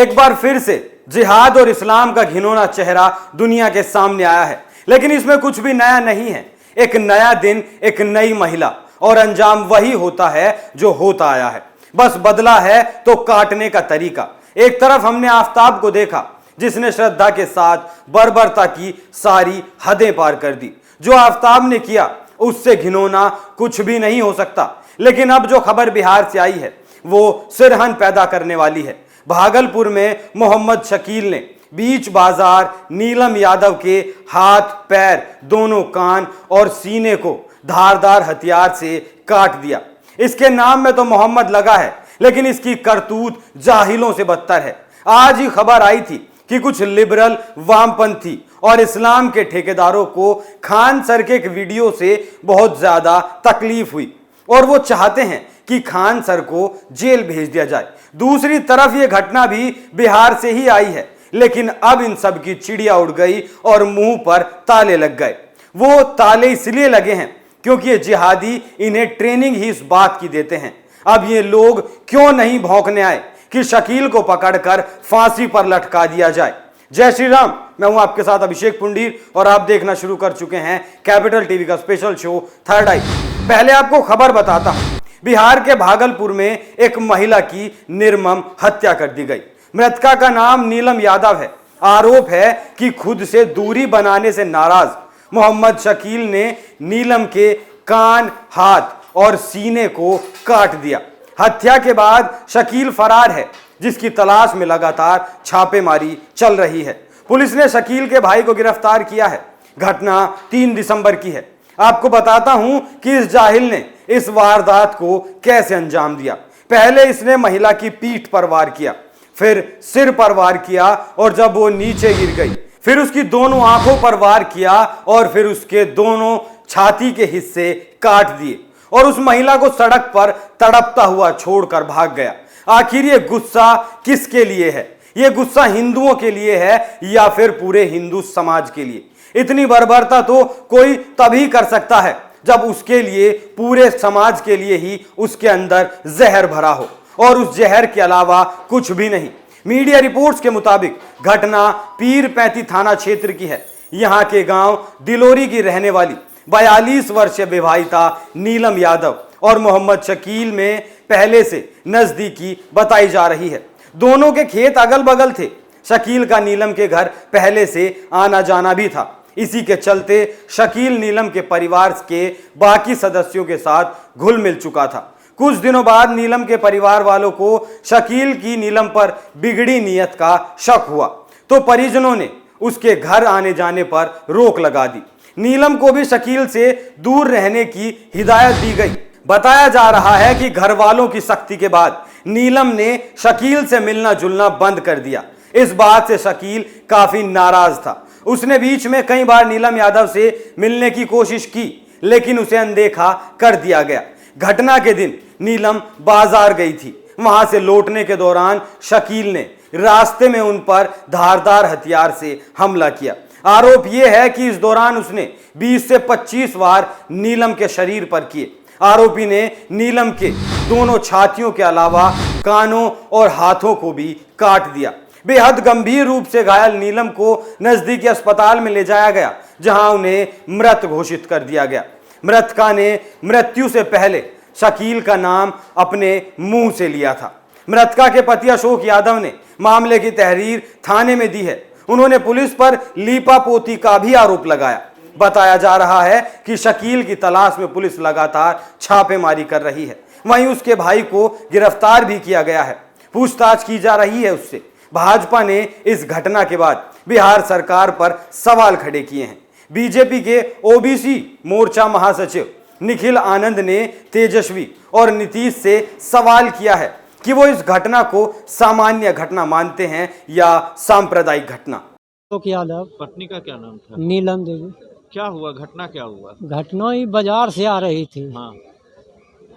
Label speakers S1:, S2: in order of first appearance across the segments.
S1: एक बार फिर से जिहाद और इस्लाम का घिनौना चेहरा दुनिया के सामने आया है, लेकिन इसमें कुछ भी नया नहीं है। एक नया दिन, एक नई महिला, और अंजाम वही होता है जो होता आया है, बस बदला है तो काटने का तरीका। एक तरफ हमने आफताब को देखा जिसने श्रद्धा के साथ बर्बरता की सारी हदें पार कर दी। जो आफताब ने किया उससे घिनौना कुछ भी नहीं हो सकता। लेकिन अब जो खबर बिहार से आई है वो सिरहन पैदा करने वाली है। भागलपुर में मोहम्मद शकील ने बीच बाजार नीलम यादव के हाथ, पैर, दोनों कान और सीने को धारदार हथियार से काट दिया। इसके नाम में तो मोहम्मद लगा है, लेकिन इसकी करतूत जाहिलों से बदतर है। आज ही खबर आई थी कि कुछ लिबरल, वामपंथी और इस्लाम के ठेकेदारों को खान सर के एक वीडियो से बहुत ज्यादा तकलीफ हुई और वो चाहते हैं कि खान सर को जेल भेज दिया जाए। दूसरी तरफ ये घटना भी बिहार से ही आई है, लेकिन अब इन सब की चिड़िया उड़ गई और मुंह पर ताले लग गए। वो ताले इसलिए लगे हैं क्योंकि ये जिहादी इन्हें ट्रेनिंग ही इस बात की देते हैं। अब ये लोग क्यों नहीं भौंकने आए कि शकील को पकड़कर फांसी पर लटका दिया जाए। जय श्री राम, मैं हूं आपके साथ अभिषेक पुंडीर और आप देखना शुरू कर चुके हैं कैपिटल टीवी का स्पेशल शो थर्ड आई। पहले आपको खबर बताता हूं। बिहार के भागलपुर में एक महिला की निर्मम हत्या कर दी गई। मृतका का नाम नीलम यादव है। आरोप है कि खुद से दूरी बनाने से नाराज मोहम्मद शकील ने नीलम के कान, हाथ और सीने को काट दिया। हत्या के बाद शकील फरार है, जिसकी तलाश में लगातार छापेमारी चल रही है। पुलिस ने शकील के भाई को गिरफ्तार किया है। घटना 3 दिसंबर की है। आपको बताता हूं कि इस जाहिल ने इस वारदात को कैसे अंजाम दिया। पहले इसने महिला की पीठ पर वार किया, फिर सिर पर वार किया और जब वो नीचे गिर गई फिर उसकी दोनों आंखों पर वार किया और फिर उसके दोनों छाती के हिस्से काट दिए और उस महिला को सड़क पर तड़पता हुआ छोड़कर भाग गया। आखिर ये गुस्सा किसके लिए है? ये गुस्सा हिंदुओं के लिए है या फिर पूरे हिंदू समाज के लिए? इतनी बर्बरता तो कोई तभी कर सकता है जब उसके लिए, पूरे समाज के लिए ही उसके अंदर जहर भरा हो और उस जहर के अलावा कुछ भी नहीं। मीडिया रिपोर्ट्स के मुताबिक घटना पीरपैंती थाना क्षेत्र की है। यहाँ के गांव दिलोरी की रहने वाली 42 वर्षीय विवाहिता नीलम यादव और मोहम्मद शकील में पहले से नजदीकी बताई जा रही है। दोनों के खेत अगल बगल थे। शकील का नीलम के घर पहले से आना जाना भी था। इसी के चलते शकील नीलम के परिवार के बाकी सदस्यों के साथ घुल मिल चुका था। कुछ दिनों बाद नीलम के परिवार वालों को शकील की नीलम पर बिगड़ी नीयत का शक हुआ, तो परिजनों ने उसके घर आने जाने पर रोक लगा दी। नीलम को भी शकील से दूर रहने की हिदायत दी गई। बताया जा रहा है कि घर वालों की सख्ती के बाद नीलम ने शकील से मिलना जुलना बंद कर दिया। इस बात से शकील काफी नाराज था। उसने बीच में कई बार नीलम यादव से मिलने की कोशिश की, लेकिन उसे अनदेखा कर दिया गया। घटना के दिन नीलम बाजार गई थी। वहां से लौटने के दौरान शकील ने रास्ते में उन पर धारदार हथियार से हमला किया। आरोप यह है कि इस दौरान उसने 20 से 25 बार नीलम के शरीर पर किए। आरोपी ने नीलम के दोनों छातियों के अलावा कानों और हाथों को भी काट दिया। बेहद गंभीर रूप से घायल नीलम को नजदीकी अस्पताल में ले जाया गया, जहां उन्हें मृत घोषित कर दिया गया। मृतका ने मृत्यु से पहले शकील का नाम अपने मुंह से लिया था। मृतका के पति अशोक यादव ने मामले की तहरीर थाने में दी है। उन्होंने पुलिस पर लीपापोती का भी आरोप लगाया। बताया जा रहा है कि शकील की तलाश में पुलिस लगातार छापेमारी कर रही है। वहीं उसके भाई को गिरफ्तार भी किया गया है। पूछताछ की जा रही है उससे। भाजपा ने इस घटना के बाद बिहार सरकार पर सवाल खड़े किए हैं। बीजेपी के ओबीसी मोर्चा महासचिव निखिल आनंद ने तेजस्वी और नीतीश से सवाल किया है कि वो इस घटना को सामान्य घटना मानते हैं या सांप्रदायिक घटना।
S2: अशोक यादव।
S3: पत्नी का क्या नाम था?
S2: नीलम देवी।
S3: क्या हुआ? घटना क्या हुआ?
S2: घटना ही बाजार से आ रही थी।
S3: हाँ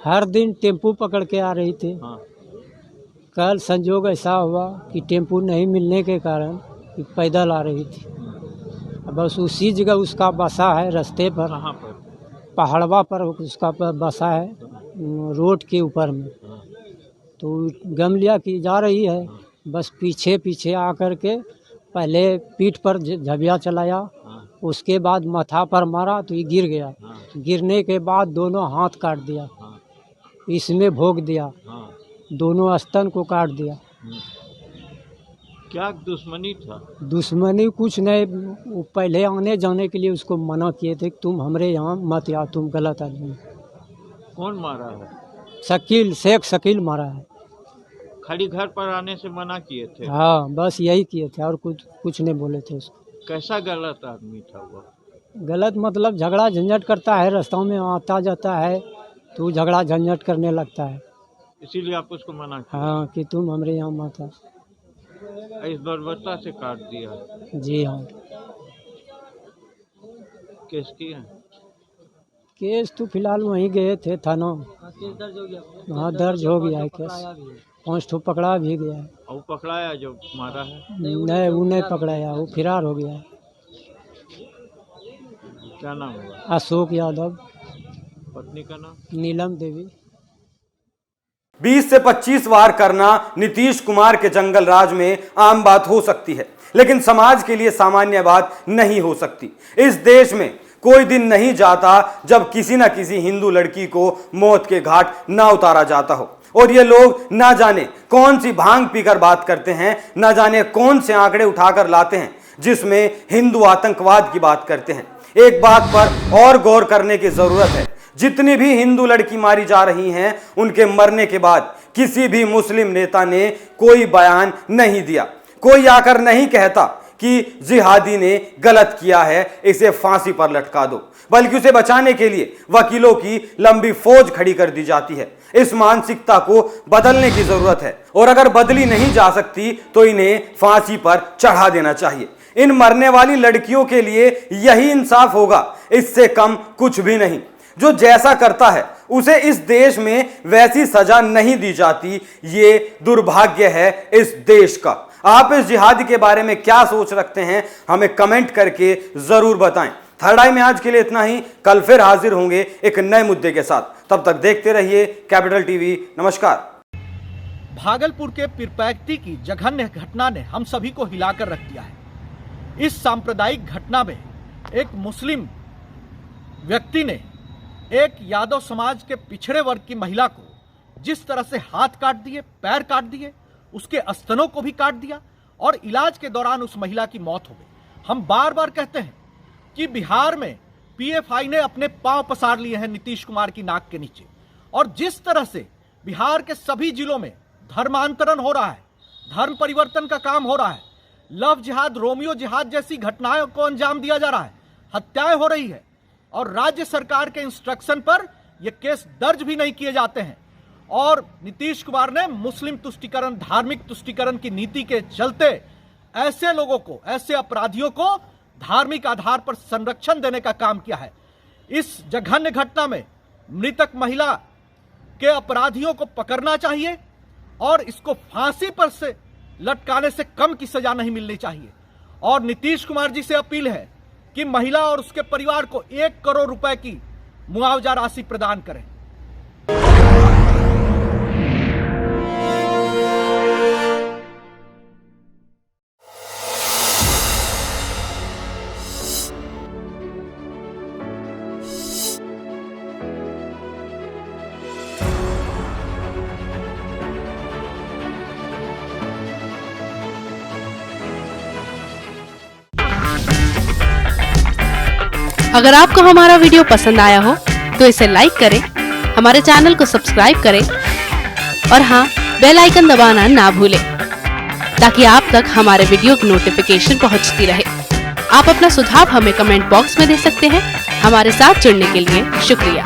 S2: हर दिन टेम्पू पकड़ के आ रही थी।
S3: हाँ।
S2: कल संजोग ऐसा हुआ कि टेम्पू नहीं मिलने के कारण पैदल आ रही थी। बस उसी जगह उसका बसा है, रास्ते पर।
S3: कहाँ पर?
S2: पहाड़वा पर उसका बसा है, रोड के ऊपर में। तो गम लिया कि जा रही है, बस पीछे पीछे आकर के पहले पीठ पर झबिया चलाया,
S3: हाँ,
S2: उसके बाद माथा पर मारा तो ये गिर गया।
S3: हाँ,
S2: गिरने के बाद दोनों हाथ काट दिया,
S3: हाँ,
S2: इसमें भोग दिया,
S3: हाँ,
S2: दोनों स्तन को काट दिया।
S3: क्या दुश्मनी था?
S2: दुश्मनी कुछ नहीं, वो पहले आने जाने के लिए उसको मना किए थे कि तुम हमरे यहाँ मत आओ, तुम गलत आदमी।
S3: कौन मारा है?
S2: शकील, शेख शकील मारा है।
S3: खाली घर पर आने से मना किए थे?
S2: हाँ, बस यही किए थे और कुछ नहीं बोले थे उसको।
S3: कैसा गलत आदमी था वो?
S2: गलत मतलब झगड़ा झंझट करता है, रास्ता में आता जाता है तो झगड़ा झंझट करने लगता है।
S3: इसीलिए आप उसको मना किया?
S2: हाँ, कि तुम हमरे यहाँ मत आओ।
S3: इस बर्बरता से काट दिया?
S2: जी हाँ।
S3: केस किए?
S2: केस तो फिलहाल वहीं गए थे थाना। हाँ, दर्ज हो गया है केस। 5 ठो पकड़ा भी गया है।
S3: और वो पकड़ाया जो मारा है?
S2: नहीं, वो नहीं पकड़ाया, वो फरार हो गया है।
S3: क्या नाम हुआ?
S2: अशोक यादव।
S3: पत्नी का नाम?
S2: नीलम देवी।
S1: 20 से 25 वार करना नीतीश कुमार के जंगल राज में आम बात हो सकती है, लेकिन समाज के लिए सामान्य बात नहीं हो सकती। इस देश में कोई दिन नहीं जाता जब किसी न किसी हिंदू लड़की को मौत के घाट ना उतारा जाता हो। और ये लोग ना जाने कौन सी भांग पीकर बात करते हैं, ना जाने कौन से आंकड़े उठाकर लाते हैं जिसमें हिंदू आतंकवाद की बात करते हैं। एक बात पर और गौर करने की जरूरत है, जितनी भी हिंदू लड़की मारी जा रही हैं, उनके मरने के बाद किसी भी मुस्लिम नेता ने कोई बयान नहीं दिया। कोई आकर नहीं कहता कि जिहादी ने गलत किया है, इसे फांसी पर लटका दो, बल्कि उसे बचाने के लिए वकीलों की लंबी फौज खड़ी कर दी जाती है। इस मानसिकता को बदलने की जरूरत है, और अगर बदली नहीं जा सकती तो इन्हें फांसी पर चढ़ा देना चाहिए। इन मरने वाली लड़कियों के लिए यही इंसाफ होगा, इससे कम कुछ भी नहीं। जो जैसा करता है उसे इस देश में वैसी सजा नहीं दी जाती। ये दुर्भाग्य है इस देश का। आप इस जिहाद के बारे में क्या सोच रखते हैं, हमें कमेंट करके जरूर बताएं। थर्ड आई में आज के लिए इतना ही। कल फिर हाजिर होंगे एक नए मुद्दे के साथ। तब तक देखते रहिए कैपिटल टीवी। नमस्कार।
S4: भागलपुर के पीरपैंती की जघन्य घटना ने हम सभी को हिलाकर रख दिया है। इस सांप्रदायिक घटना में एक मुस्लिम व्यक्ति ने एक यादव समाज के पिछड़े वर्ग की महिला को जिस तरह से हाथ काट दिए, पैर काट दिए, उसके स्तनों को भी काट दिया और इलाज के दौरान उस महिला की मौत हो गई। हम बार बार कहते हैं कि बिहार में पीएफआई ने अपने पांव पसार लिए हैं नीतीश कुमार की नाक के नीचे, और जिस तरह से बिहार के सभी जिलों में धर्मांतरण हो रहा है, धर्म परिवर्तन का काम हो रहा है, लव जिहाद, रोमियो जिहाद जैसी घटनाओं को अंजाम दिया जा रहा है, हत्याएं हो रही है, और राज्य सरकार के इंस्ट्रक्शन पर यह केस दर्ज भी नहीं किए जाते हैं। और नीतीश कुमार ने मुस्लिम तुष्टीकरण, धार्मिक तुष्टीकरण की नीति के चलते ऐसे लोगों को, ऐसे अपराधियों को धार्मिक आधार पर संरक्षण देने का काम किया है। इस जघन्य घटना में मृतक महिला के अपराधियों को पकड़ना चाहिए और इसको फांसी पर से लटकाने से कम की सजा नहीं मिलनी चाहिए। और नीतीश कुमार जी से अपील है कि महिला और उसके परिवार को 1 करोड़ रुपए की मुआवजा राशि प्रदान करें।
S5: अगर आपको हमारा वीडियो पसंद आया हो तो इसे लाइक करें, हमारे चैनल को सब्सक्राइब करें और हाँ, बेल आइकन दबाना ना भूलें ताकि आप तक हमारे वीडियो की नोटिफिकेशन पहुंचती रहे। आप अपना सुझाव हमें कमेंट बॉक्स में दे सकते हैं। हमारे साथ जुड़ने के लिए शुक्रिया।